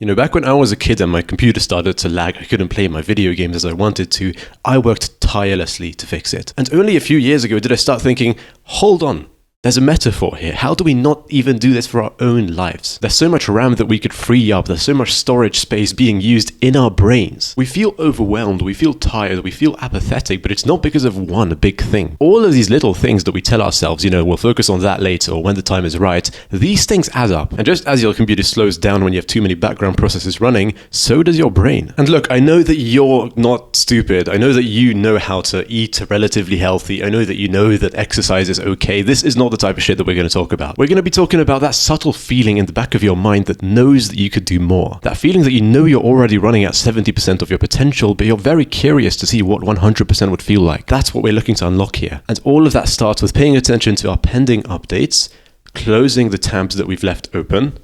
You know, back when I was a kid and my computer started to lag, I couldn't play my video games as I wanted to, I worked tirelessly to fix it. And only a few years ago did I start thinking, hold on, there's a metaphor here. How do we not even do this for our own lives? There's so much RAM that we could free up. There's so much storage space being used in our brains. We feel overwhelmed. We feel tired. We feel apathetic, but it's not because of one big thing. All of these little things that we tell ourselves, we'll focus on that later or when the time is right, these things add up. And just as your computer slows down when you have too many background processes running, so does your brain. And look, I know that you're not stupid. I know that you know how to eat relatively healthy. I know that you know that exercise is okay. This is not the type of shit that we're going to talk about. We're going to be talking about that subtle feeling in the back of your mind that knows that you could do more. That feeling that you know you're already running at 70% of your potential, but you're very curious to see what 100% would feel like. That's what we're looking to unlock here. And all of that starts with paying attention to our pending updates, closing the tabs that we've left open,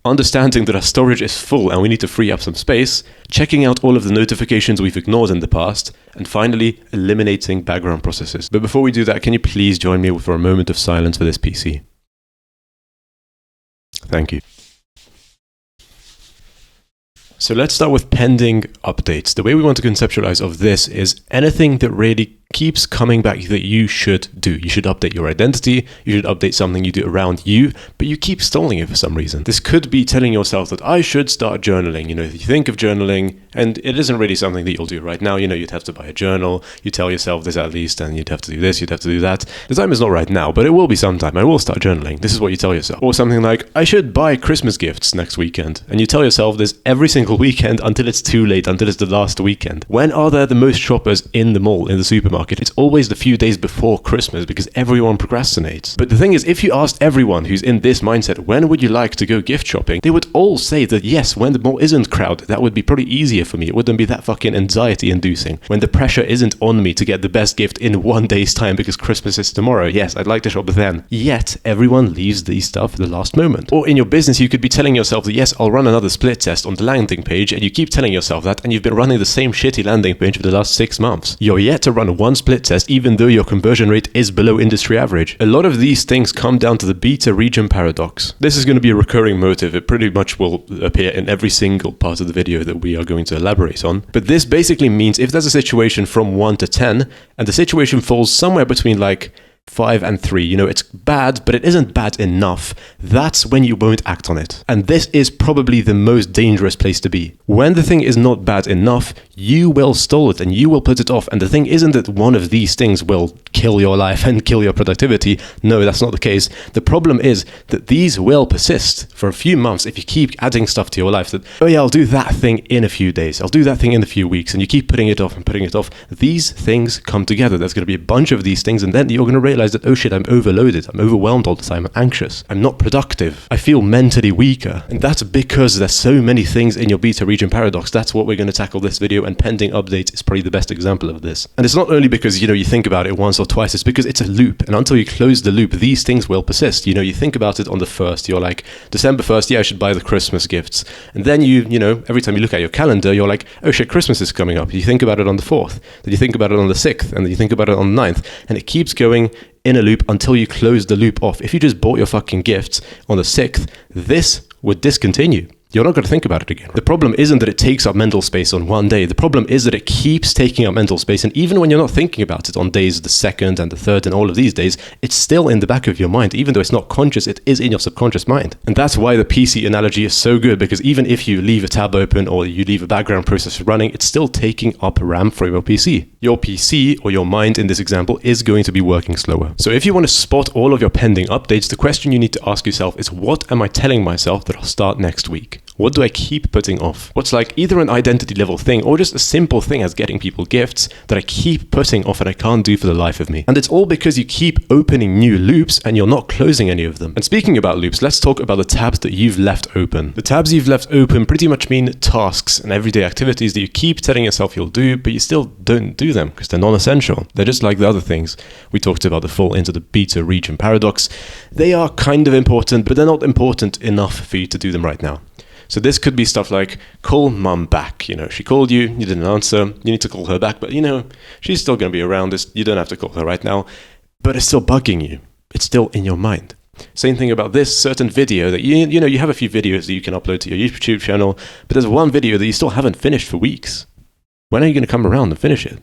understanding that our storage is full and we need to free up some space, checking out all of the notifications we've ignored in the past, and finally, eliminating background processes. But before we do that, can you please join me for a moment of silence for this PC? Thank you. So let's start with pending updates. The way we want to conceptualize of this is anything that really keeps coming back that you should do. You should update your identity, you should update something you do around you, but you keep stalling it for some reason. This could be telling yourself that I should start journaling. If you think of journaling, and it isn't really something that you'll do right now, you'd have to buy a journal, you tell yourself this at least, and you'd have to do this, you'd have to do that. The time is not right now, but it will be sometime. I will start journaling. This is what you tell yourself. Or something like, I should buy Christmas gifts next weekend. And you tell yourself this every single weekend until it's too late, until it's the last weekend. When are there the most shoppers in the mall, in the supermarket? It's always the few days before Christmas because everyone procrastinates. But the thing is, if you asked everyone who's in this mindset, when would you like to go gift shopping? They would all say that yes, when the mall isn't crowded, that would be probably easier for me. It wouldn't be that fucking anxiety inducing. When the pressure isn't on me to get the best gift in one day's time because Christmas is tomorrow. Yes, I'd like to shop then. Yet, everyone leaves these stuff at the last moment. Or in your business, you could be telling yourself that yes, I'll run another split test on the landing page, and you keep telling yourself that, and you've been running the same shitty landing page for the last 6 months. You're yet to run one split test even though your conversion rate is below industry average. A lot of these things come down to the beta region paradox. This is going to be a recurring motive. It pretty much will appear in every single part of the video that we are going to elaborate on. But this basically means if there's a situation from 1 to 10 and the situation falls somewhere between like 5 and 3, it's bad, but it isn't bad enough, that's when you won't act on it. And this is probably the most dangerous place to be. When the thing is not bad enough, you will stall it and you will put it off. And the thing isn't that one of these things will kill your life and kill your productivity. No, that's not the case. The problem is that these will persist for a few months if you keep adding stuff to your life that, oh yeah, I'll do that thing in a few days. I'll do that thing in a few weeks. And you keep putting it off and putting it off. These things come together. There's going to be a bunch of these things, and then you're going to realize that, oh shit, I'm overloaded, I'm overwhelmed all the time, I'm anxious, I'm not productive, I feel mentally weaker. And that's because there's so many things in your beta region paradox. That's what we're going to tackle this video, and pending updates is probably the best example of this. And it's not only because, you think about it once or twice, it's because it's a loop. And until you close the loop, these things will persist. You think about it on the 1st, you're like, December 1st, yeah, I should buy the Christmas gifts. And then every time you look at your calendar, you're like, oh shit, Christmas is coming up. You think about it on the 4th, then you think about it on the 6th, and then you think about it on the 9th. And it keeps going in a loop until you close the loop off. If you just bought your fucking gifts on the 6th, this would discontinue. You're not going to think about it again. The problem isn't that it takes up mental space on one day. The problem is that it keeps taking up mental space. And even when you're not thinking about it on days the 2nd and the 3rd and all of these days, it's still in the back of your mind. Even though it's not conscious, it is in your subconscious mind. And that's why the PC analogy is so good, because even if you leave a tab open or you leave a background process running, it's still taking up RAM from your PC. Your PC, or your mind in this example, is going to be working slower. So if you want to spot all of your pending updates, the question you need to ask yourself is, what am I telling myself that I'll start next week? What do I keep putting off? What's like either an identity level thing or just a simple thing as getting people gifts that I keep putting off and I can't do for the life of me? And it's all because you keep opening new loops and you're not closing any of them. And speaking about loops, let's talk about the tabs that you've left open. The tabs you've left open pretty much mean tasks and everyday activities that you keep telling yourself you'll do, but you still don't do them because they're non-essential. They're just like the other things we talked about that fall into the beta region paradox. They are kind of important, but they're not important enough for you to do them right now. So this could be stuff like, call mum back. She called you, you didn't answer, you need to call her back, but she's still going to be around. You don't have to call her right now, but it's still bugging you. It's still in your mind. Same thing about this certain video that you have a few videos that you can upload to your YouTube channel, but there's one video that you still haven't finished for weeks. When are you going to come around and finish it?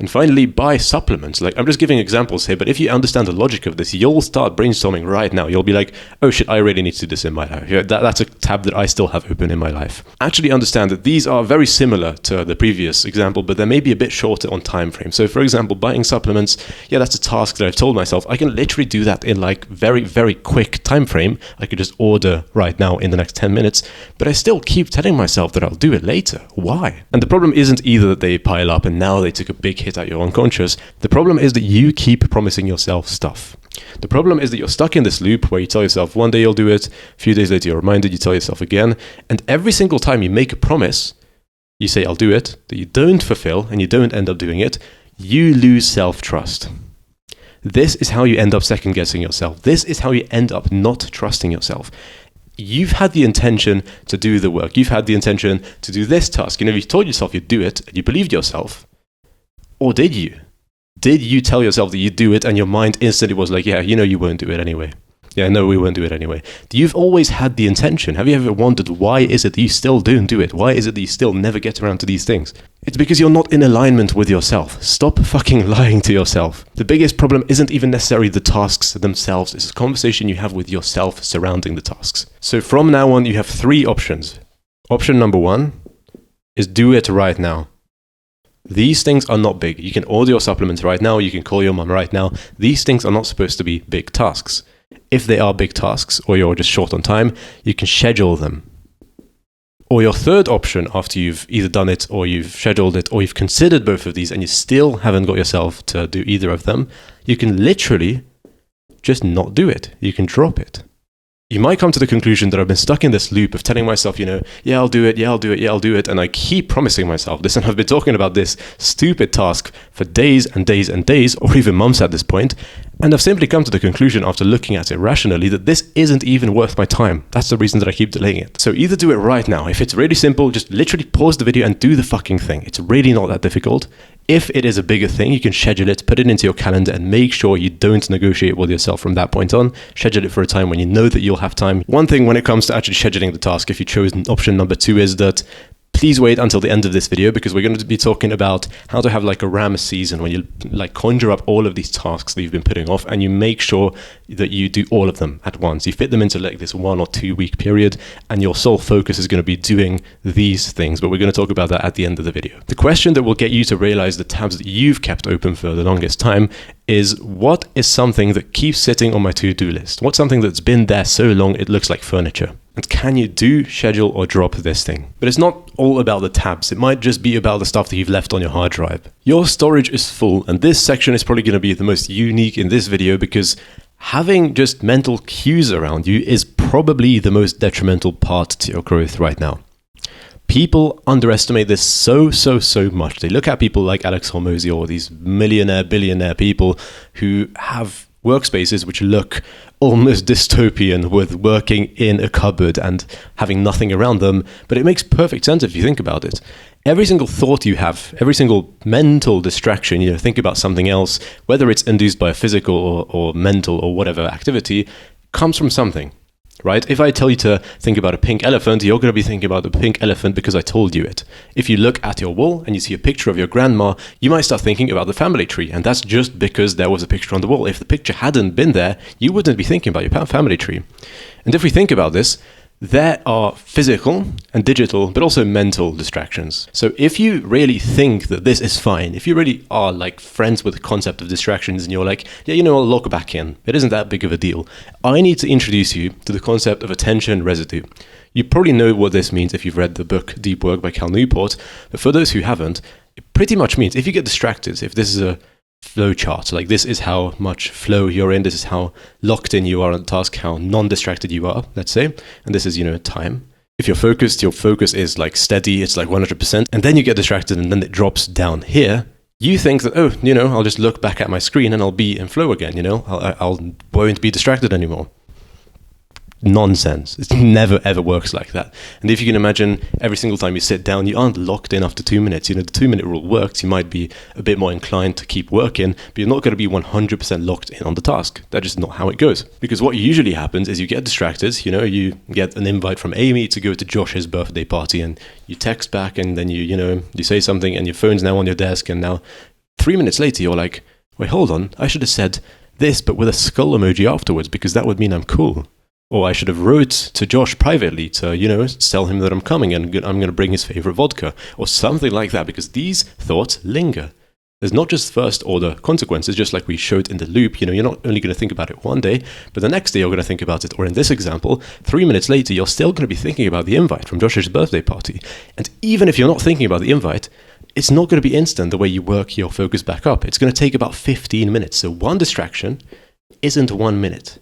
And finally, buy supplements. Like, I'm just giving examples here, but if you understand the logic of this, you'll start brainstorming right now. You'll be like, oh shit, I really need to do this in my life. Yeah, that's a tab that I still have open in my life. Actually understand that these are very similar to the previous example, but they may be a bit shorter on time frame. So for example, buying supplements, yeah, that's a task that I've told myself. I can literally do that in like very, very quick time frame. I could just order right now in the next 10 minutes, but I still keep telling myself that I'll do it later. Why? And the problem isn't either that they pile up and now they took a big hit at your unconscious. The problem is that you keep promising yourself stuff. The problem is that you're stuck in this loop where you tell yourself one day you'll do it, a few days later you're reminded, you tell yourself again, and every single time you make a promise, you say I'll do it, that you don't fulfill and you don't end up doing it, you lose self-trust. This is how you end up second-guessing yourself. This is how you end up not trusting yourself. You've had the intention to do the work. You've had the intention to do this task. You told yourself you'd do it and you believed yourself. Or did you? Did you tell yourself that you'd do it and your mind instantly was like, yeah, you won't do it anyway. Yeah, no, we won't do it anyway. You've always had the intention. Have you ever wondered why is it that you still don't do it? Why is it that you still never get around to these things? It's because you're not in alignment with yourself. Stop fucking lying to yourself. The biggest problem isn't even necessarily the tasks themselves. It's a conversation you have with yourself surrounding the tasks. So from now on, you have 3 options. Option number 1 is do it right now. These things are not big. You can order your supplements right now. You can call your mom right now. These things are not supposed to be big tasks. If they are big tasks or you're just short on time, you can schedule them. Or your third option, after you've either done it or you've scheduled it or you've considered both of these and you still haven't got yourself to do either of them, you can literally just not do it. You can drop it. You might come to the conclusion that I've been stuck in this loop of telling myself, yeah, I'll do it, yeah, I'll do it, yeah, I'll do it. And I keep promising myself this. And I've been talking about this stupid task for days and days and days, or even months at this point. And I've simply come to the conclusion after looking at it rationally that this isn't even worth my time. That's the reason that I keep delaying it. So either do it right now. If it's really simple, just literally pause the video and do the fucking thing. It's really not that difficult. If it is a bigger thing, you can schedule it, put it into your calendar, and make sure you don't negotiate with yourself from that point on. Schedule it for a time when you know that you'll have time. One thing when it comes to actually scheduling the task, if you chose option number 2, is that please wait until the end of this video because we're going to be talking about how to have like a RAM season when you like conjure up all of these tasks that you've been putting off and you make sure that you do all of them at once. You fit them into like this 1 or 2 week period and your sole focus is going to be doing these things, but we're going to talk about that at the end of the video. The question that will get you to realize the tabs that you've kept open for the longest time is, what is something that keeps sitting on my to-do list? What's something that's been there so long it looks like furniture? And can you do, schedule, or drop this thing? But it's not all about the tabs. It might just be about the stuff that you've left on your hard drive. Your storage is full, and this section is probably going to be the most unique in this video because having just mental cues around you is probably the most detrimental part to your growth right now. People underestimate this so much. They look at people like Alex Hormozy or these millionaire, billionaire people who have workspaces which look almost dystopian with working in a cupboard and having nothing around them, but it makes perfect sense if you think about it. Every single thought you have, every single mental distraction, think about something else, whether it's induced by a physical or mental or whatever activity, comes from something. Right? If I tell you to think about a pink elephant, you're going to be thinking about the pink elephant because I told you it. If you look at your wall and you see a picture of your grandma, you might start thinking about the family tree. And that's just because there was a picture on the wall. If the picture hadn't been there, you wouldn't be thinking about your family tree. And if we think about this, there are physical and digital, but also mental distractions. So if you really think that this is fine, if you really are like friends with the concept of distractions and you're like, yeah, I'll log back in, it isn't that big of a deal, I need to introduce you to the concept of attention residue. You probably know what this means if you've read the book Deep Work by Cal Newport, but for those who haven't, it pretty much means if you get distracted, if this is a flow chart, like this is how much flow you're in, this is how locked in you are on the task, how non-distracted you are, let's say, and this is time. If you're focused, your focus is like steady, it's like 100%, and then you get distracted and then it drops down here. You think that, I'll just look back at my screen and I'll be in flow again, I won't be distracted anymore. nonsense. It never ever works like that. And if you can imagine, every single time you sit down, you aren't locked in after 2 minutes. The 2-minute rule works. You might be a bit more inclined to keep working, but you're not going to be 100% locked in on the task. That's just not how it goes. Because what usually happens is you get distracted. You get an invite from Amy to go to Josh's birthday party, and you text back, and then you say something, and your phone's now on your desk, and now 3 minutes later you're like, wait, hold on, I should have said this but with a skull emoji afterwards, because that would mean I'm cool. Or I should have wrote to Josh privately to, tell him that I'm coming and I'm going to bring his favorite vodka, or something like that, because these thoughts linger. There's not just first order consequences, just like we showed in the loop. You're not only going to think about it one day, but the next day you're going to think about it. Or in this example, 3 minutes later, you're still going to be thinking about the invite from Josh's birthday party. And even if you're not thinking about the invite, it's not going to be instant the way you work your focus back up. It's going to take about 15 minutes. So one distraction isn't 1 minute.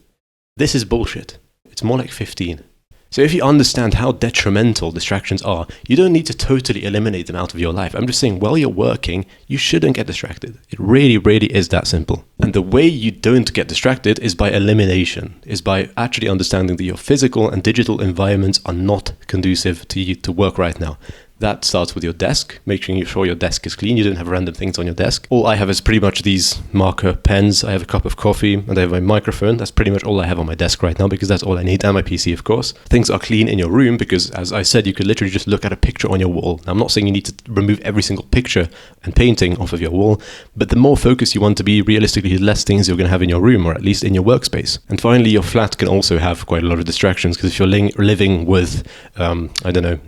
This is bullshit. It's more like 15. So if you understand how detrimental distractions are, you don't need to totally eliminate them out of your life. I'm just saying, while you're working, you shouldn't get distracted. It really, really is that simple. And the way you don't get distracted is by elimination, is by actually understanding that your physical and digital environments are not conducive to you to work right now. That starts with your desk, making sure your desk is clean. You don't have random things on your desk. All I have is pretty much these marker pens. I have a cup of coffee and I have my microphone. That's pretty much all I have on my desk right now, because that's all I need, and my PC, of course. Things are clean in your room because, as I said, you could literally just look at a picture on your wall. Now, I'm not saying you need to remove every single picture and painting off of your wall, but the more focused you want to be, realistically, the less things you're going to have in your room, or at least in your workspace. And finally, your flat can also have quite a lot of distractions, because if you're living with,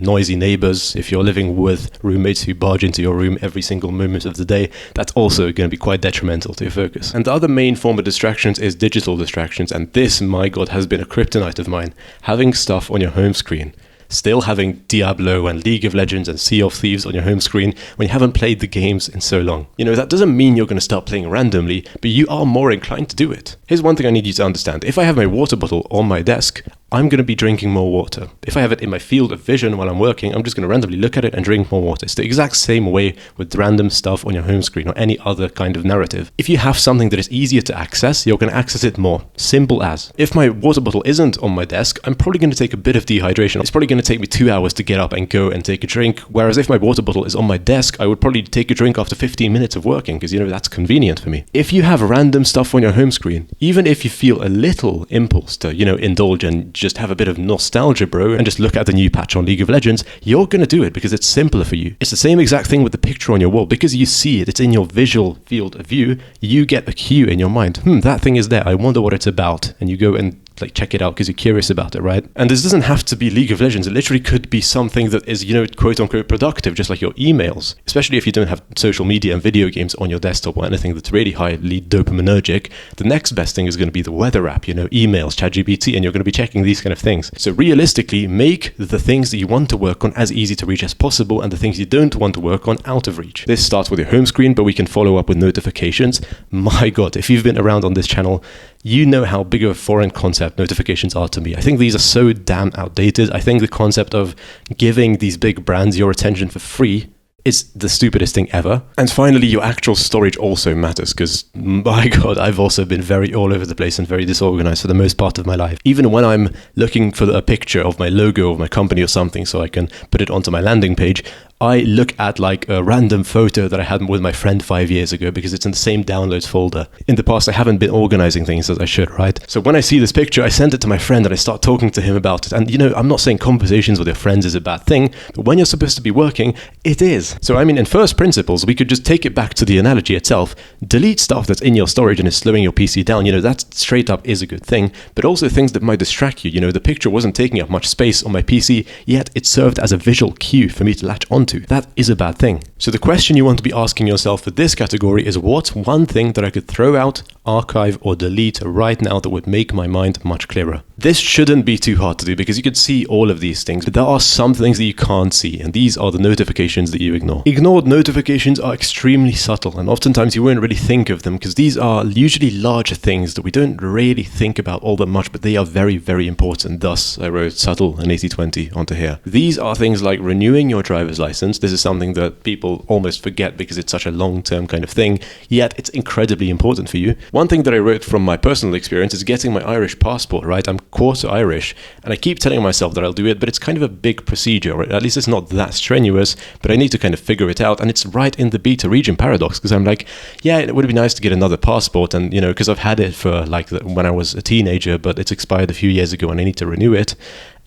noisy neighbors, if you're living with roommates who barge into your room every single moment of the day, that's also going to be quite detrimental to your focus. And the other main form of distractions is digital distractions, and this, my God, has been a kryptonite of mine. Having stuff on your home screen. Still having Diablo and League of Legends and Sea of Thieves on your home screen when you haven't played the games in so long. That doesn't mean you're going to start playing randomly, but you are more inclined to do it. Here's one thing I need you to understand. If I have my water bottle on my desk, I'm going to be drinking more water. If I have it in my field of vision while I'm working, I'm just going to randomly look at it and drink more water. It's the exact same way with random stuff on your home screen or any other kind of narrative. If you have something that is easier to access, you're going to access it more. Simple as. If my water bottle isn't on my desk, I'm probably going to take a bit of dehydration. It's probably going to take me 2 hours to get up and go and take a drink. Whereas if my water bottle is on my desk, I would probably take a drink after 15 minutes of working, because that's convenient for me. If you have random stuff on your home screen, even if you feel a little impulse to, indulge and just have a bit of nostalgia, bro, and just look at the new patch on League of Legends, you're going to do it because it's simpler for you. It's the same exact thing with the picture on your wall. Because you see it, it's in your visual field of view, you get a cue in your mind. That thing is there. I wonder what it's about. And you go and check it out because you're curious about it, right? And this doesn't have to be League of Legends. It literally could be something that is, quote unquote productive, just like your emails. Especially if you don't have social media and video games on your desktop or anything that's really highly dopaminergic. The next best thing is going to be the weather app, emails, ChatGPT, and you're going to be checking these kind of things. So realistically, make the things that you want to work on as easy to reach as possible, and the things you don't want to work on out of reach. This starts with your home screen, but we can follow up with notifications. My God, if you've been around on this channel, you know how big of a foreign concept notifications are to me. I think these are so damn outdated. I think the concept of giving these big brands your attention for free is the stupidest thing ever. And finally, your actual storage also matters, because my God, I've also been very all over the place and very disorganized for the most part of my life. Even when I'm looking for a picture of my logo of my company or something so I can put it onto my landing page, I look at a random photo that I had with my friend 5 years ago because it's in the same downloads folder. In the past, I haven't been organizing things as I should, right? So when I see this picture, I send it to my friend and I start talking to him about it. And I'm not saying conversations with your friends is a bad thing, but when you're supposed to be working, it is. So in first principles, we could just take it back to the analogy itself. Delete stuff that's in your storage and is slowing your PC down. That straight up is a good thing, but also things that might distract you. The picture wasn't taking up much space on my PC, yet it served as a visual cue for me to latch onto. That is a bad thing. So the question you want to be asking yourself for this category is, what's one thing that I could throw out, archive, or delete right now that would make my mind much clearer? This shouldn't be too hard to do because you could see all of these things, but there are some things that you can't see, and these are the notifications that you ignore. Ignored notifications are extremely subtle, and oftentimes you won't really think of them because these are usually larger things that we don't really think about all that much, but they are very, very important. Thus, I wrote subtle and 80/20 onto here. These are things like renewing your driver's license. This is something that people almost forget because it's such a long-term kind of thing, yet it's incredibly important for you. One thing that I wrote from my personal experience is getting my Irish passport, right? I'm quarter Irish, and I keep telling myself that I'll do it, but it's kind of a big procedure, or at least it's not that strenuous, but I need to kind of figure it out, and it's right in the beta region paradox, because I'm like, yeah, it would be nice to get another passport, and, you know, because I've had it for, like, when I was a teenager, but it's expired a few years ago, and I need to renew it.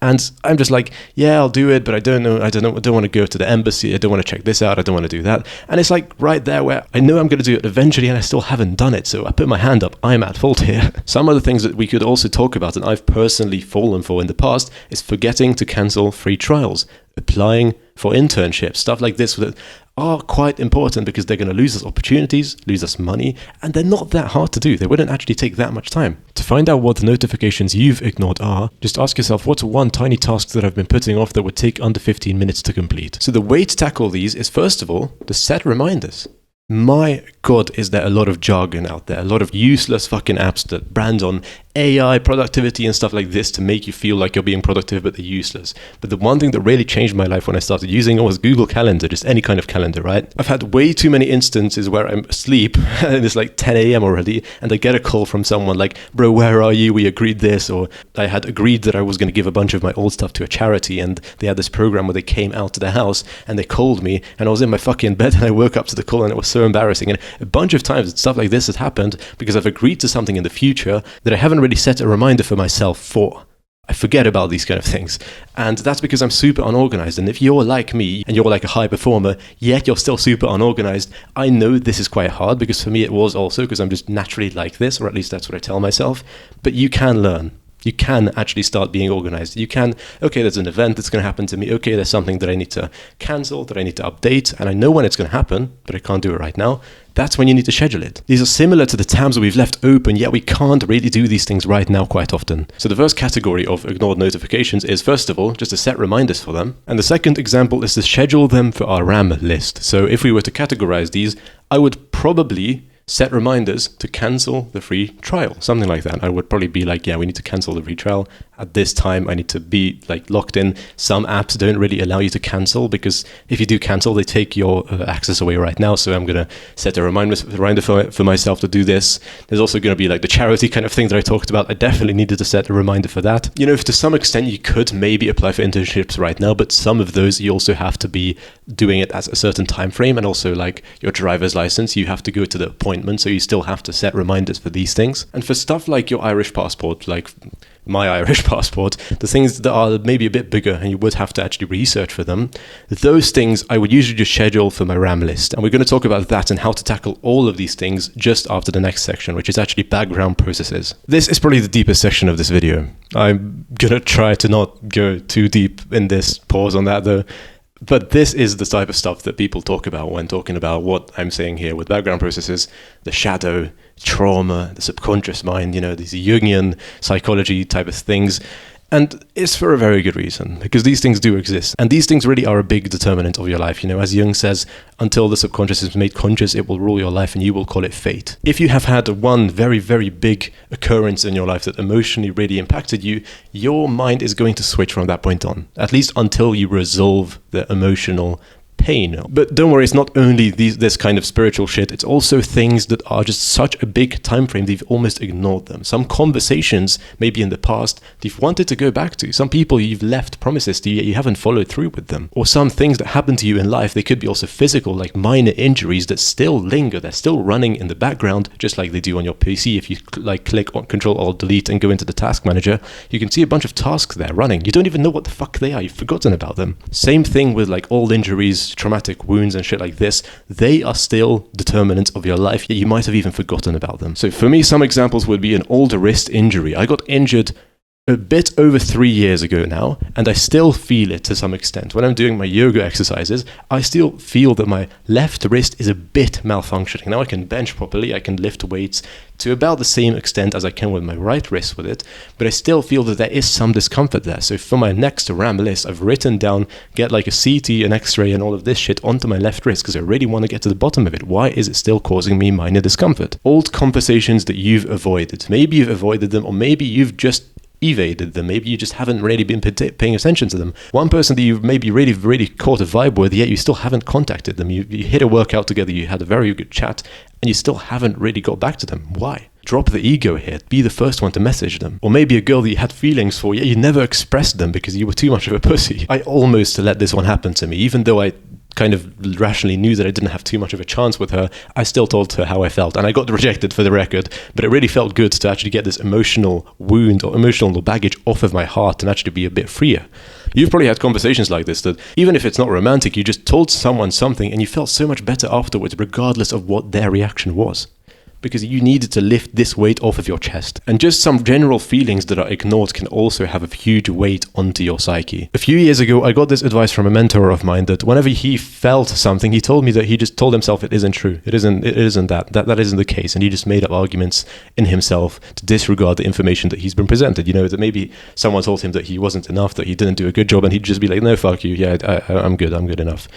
And I'm just like, yeah, I'll do it, but I don't want to go to the embassy. I don't want to check this out. I don't want to do that. And it's like right there where I know I'm going to do it eventually, and I still haven't done it. So I put my hand up. I'm at fault here. Some other things that we could also talk about, and I've personally fallen for in the past, is forgetting to cancel free trials, applying for internships, stuff like this that are quite important because they're going to lose us opportunities, lose us money, and they're not that hard to do. They wouldn't actually take that much time. To find out what the notifications you've ignored are, just ask yourself, what's one tiny task that I've been putting off that would take under 15 minutes to complete? So the way to tackle these is, first of all, to set reminders. My God, is there a lot of jargon out there, a lot of useless fucking apps that brand on AI, productivity and stuff like this to make you feel like you're being productive, but they're useless. But the one thing that really changed my life when I started using it was Google Calendar, just any kind of calendar, right? I've had way too many instances where I'm asleep and it's like 10 a.m. already, and I get a call from someone like, bro, where are you? We agreed this, or I had agreed that I was going to give a bunch of my old stuff to a charity, and they had this program where they came out to the house and they called me, and I was in my fucking bed and I woke up to the call, and it was so embarrassing. And a bunch of times stuff like this has happened because I've agreed to something in the future that I haven't really set a reminder for myself for. I forget about these kind of things. And that's because I'm super unorganized. And if you're like me and you're like a high performer, yet you're still super unorganized, I know this is quite hard, because for me it was also, because I'm just naturally like this, or at least that's what I tell myself. But you can learn. You can actually start being organized. You can, okay, there's an event that's going to happen to me. Okay, there's something that I need to cancel, that I need to update, and I know when it's going to happen, but I can't do it right now. That's when you need to schedule it. These are similar to the tabs that we've left open, yet we can't really do these things right now quite often. So the first category of ignored notifications is, first of all, just to set reminders for them. And the second example is to schedule them for our RAM list. So if we were to categorize these, I would probably set reminders to cancel the free trial, something like that. I would probably be like, yeah, we need to cancel the free trial at this time. I need to be like locked in. Some apps don't really allow you to cancel, because if you do cancel, they take your access away right now. So I'm going to set a reminder for myself to do this. There's also going to be like the charity kind of thing that I talked about. I definitely needed to set a reminder for that. You know, to some extent, you could maybe apply for internships right now, but some of those you also have to be doing it at a certain time frame, and also like your driver's license, you have to go to the appointment, so you still have to set reminders for these things. And for stuff like your Irish passport, like my Irish passport, the things that are maybe a bit bigger and you would have to actually research for them, those things I would usually just schedule for my RAM list. And we're going to talk about that and how to tackle all of these things just after the next section, which is actually background processes. This is probably the deepest section of this video. I'm going to try to not go too deep in this, pause on that though. But this is the type of stuff that people talk about when talking about what I'm saying here with background processes, the shadow, trauma, the subconscious mind, you know, these Jungian psychology type of things. And it's for a very good reason, because these things do exist. And these things really are a big determinant of your life. You know, as Jung says, until the subconscious is made conscious, it will rule your life and you will call it fate. If you have had one very, very big occurrence in your life that emotionally really impacted you, your mind is going to switch from that point on, at least until you resolve the emotional pain. But don't worry, it's not only this kind of spiritual shit, it's also things that are just such a big time frame that you've almost ignored them. Some conversations maybe in the past that you've wanted to go back to, some people you've left promises to yet you haven't followed through with them, or some things that happen to you in life. They could be also physical, like minor injuries that still linger, they're still running in the background, just like they do on your PC. If you like click on Control-Alt-Delete and go into the task manager, you can see a bunch of tasks there running. You don't even know what the fuck they are, you've forgotten about them. Same thing with like old injuries, traumatic wounds and shit like this. They are still determinants of your life, yet you might have even forgotten about them. So for me, some examples would be an old wrist injury. I got injured a bit over 3 years ago now, and I still feel it to some extent. When I'm doing my yoga exercises, I still feel that my left wrist is a bit malfunctioning. Now I can bench properly, I can lift weights to about the same extent as I can with my right wrist with it, but I still feel that there is some discomfort there. So for my next RAM list, I've written down, get like a CT, an X-ray and all of this shit onto my left wrist, because I really want to get to the bottom of it. Why is it still causing me minor discomfort? Old conversations that you've avoided. Maybe you've avoided them, or maybe you've just evaded them. Maybe you just haven't really been paying attention to them. One person that you've maybe really caught a vibe with, yet you still haven't contacted them. You hit a workout together, you had a very good chat, and you still haven't really got back to them. Why? Drop the ego here. Be the first one to message them. Or maybe a girl that you had feelings for, yet you never expressed them because you were too much of a pussy. I almost let this one happen to me, even though I kind of rationally knew that I didn't have too much of a chance with her. I still told her how I felt, and I got rejected for the record, but it really felt good to actually get this emotional wound or emotional baggage off of my heart and actually be a bit freer. You've probably had conversations like this, that even if it's not romantic, you just told someone something and you felt so much better afterwards, regardless of what their reaction was. Because you needed to lift this weight off of your chest. And just some general feelings that are ignored can also have a huge weight onto your psyche. A few years ago, I got this advice from a mentor of mine that whenever he felt something, he told me that he just told himself it isn't true. It isn't that isn't the case. And he just made up arguments in himself to disregard the information that he's been presented. You know, that maybe someone told him that he wasn't enough, that he didn't do a good job, and he'd just be like, no, fuck you. Yeah, I'm good enough.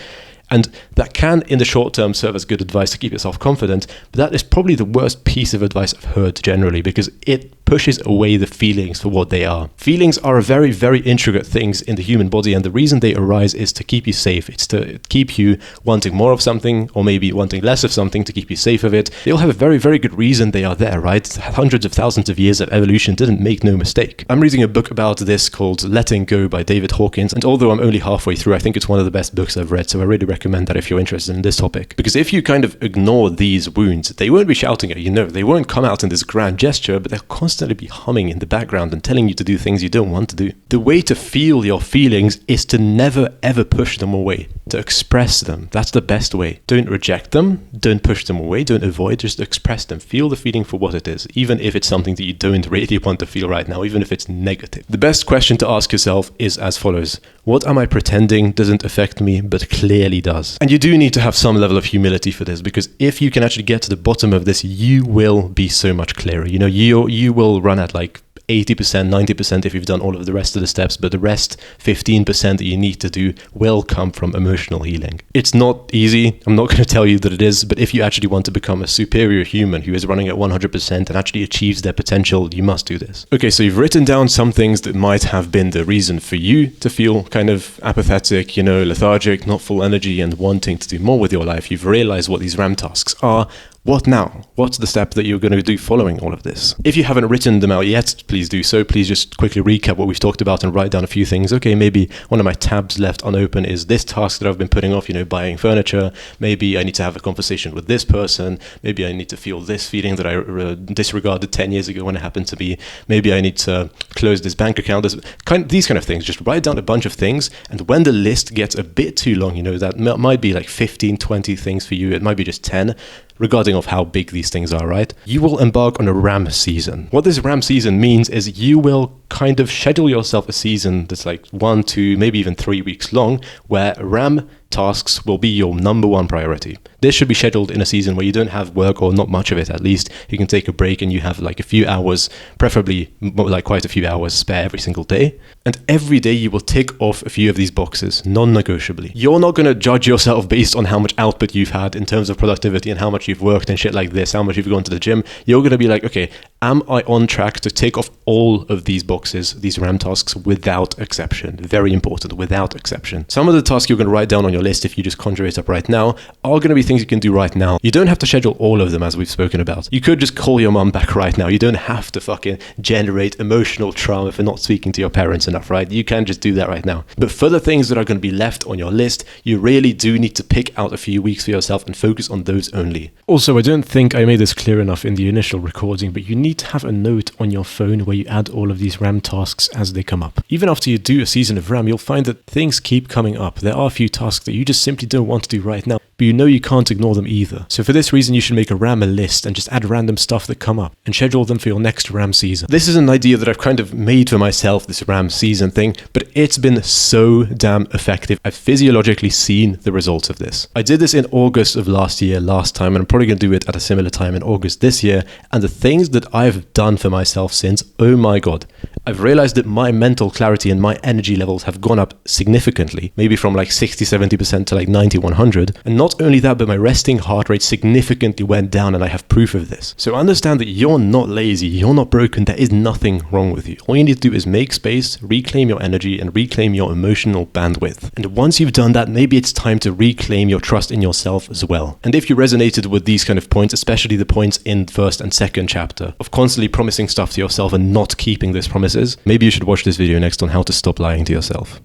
And that can, in the short term, serve as good advice to keep yourself confident, but that is probably the worst piece of advice I've heard generally, because it pushes away the feelings for what they are. Feelings are a very, very intricate things in the human body, and the reason they arise is to keep you safe. It's to keep you wanting more of something, or maybe wanting less of something to keep you safe of it. They all have a very, very good reason they are there, right? Hundreds of thousands of years of evolution didn't make no mistake. I'm reading a book about this called Letting Go by David Hawkins, and although I'm only halfway through, I think it's one of the best books I've read, so I really recommend that if you're interested in this topic. Because if you kind of ignore these wounds, they won't be shouting at you, no, they won't come out in this grand gesture, but they'll constantly be humming in the background and telling you to do things you don't want to do. The way to feel your feelings is to never ever push them away, to express them. That's the best way. Don't reject them, don't push them away, don't avoid, just express them. Feel the feeling for what it is, even if it's something that you don't really want to feel right now, even if it's negative. The best question to ask yourself is as follows: what am I pretending doesn't affect me but clearly does? And you do need to have some level of humility for this, because if you can actually get to the bottom of this, you will be so much clearer. You know, you will run at like 80%, 90% if you've done all of the rest of the steps, but the rest 15% that you need to do will come from emotional healing. It's not easy. I'm not going to tell you that it is, but if you actually want to become a superior human who is running at 100% and actually achieves their potential, you must do this. Okay, so you've written down some things that might have been the reason for you to feel kind of apathetic, you know, lethargic, not full energy, and wanting to do more with your life. You've realized what these RAM tasks are. What now? What's the step that you're going to do following all of this? If you haven't written them out yet, please do so. Please just quickly recap what we've talked about and write down a few things. Okay, maybe one of my tabs left unopened is this task that I've been putting off, you know, buying furniture. Maybe I need to have a conversation with this person. Maybe I need to feel this feeling that I disregarded 10 years ago when it happened to me. Maybe I need to close this bank account. These kind of things. Just write down a bunch of things, and when the list gets a bit too long, you know, that might be like 15, 20 things for you. It might be just 10. Regarding of how big these things are, right? You will embark on a RAM season. What this RAM season means is you will kind of schedule yourself a season that's like 1, 2, maybe even 3 weeks long, where RAM tasks will be your number one priority. This should be scheduled in a season where you don't have work, or not much of it at least. You can take a break and you have like a few hours, preferably like quite a few hours spare every single day. And every day you will tick off a few of these boxes, non-negotiably. You're not going to judge yourself based on how much output you've had in terms of productivity and how much you've worked and shit like this, how much you've gone to the gym. You're going to be like, okay, am I on track to tick off all of these boxes, these RAM tasks, without exception? Very important, without exception. Some of the tasks you're going to write down on your list, if you just conjure it up right now, are going to be things you can do right now. You don't have to schedule all of them, as we've spoken about. You could just call your mom back right now. You don't have to fucking generate emotional trauma for not speaking to your parents enough, right? You can just do that right now. But for the things that are going to be left on your list, you really do need to pick out a few weeks for yourself and focus on those only. Also, I don't think I made this clear enough in the initial recording, but you need to have a note on your phone where you add all of these RAM tasks as they come up. Even after you do a season of RAM, you'll find that things keep coming up. There are a few tasks that you just simply don't want to do right now, but you know you can't ignore them either. So for this reason, you should make a RAM list and just add random stuff that come up and schedule them for your next RAM season. This is an idea that I've kind of made for myself, this RAM season thing, but it's been so damn effective. I've physiologically seen the results of this. I did this in August of last time, and I'm probably going to do it at a similar time in August this year. And the things that I've done for myself since, oh my God, I've realized that my mental clarity and my energy levels have gone up significantly, maybe from like 60-70% to like 90-100. And not only that, but my resting heart rate significantly went down, and I have proof of this. So understand that you're not lazy, you're not broken, there is nothing wrong with you. All you need to do is make space, reclaim your energy, and reclaim your emotional bandwidth. And once you've done that, maybe it's time to reclaim your trust in yourself as well. And if you resonated with these kind of points, especially the points in first and second chapter of constantly promising stuff to yourself and not keeping those promises, maybe you should watch this video next on how to stop lying to yourself.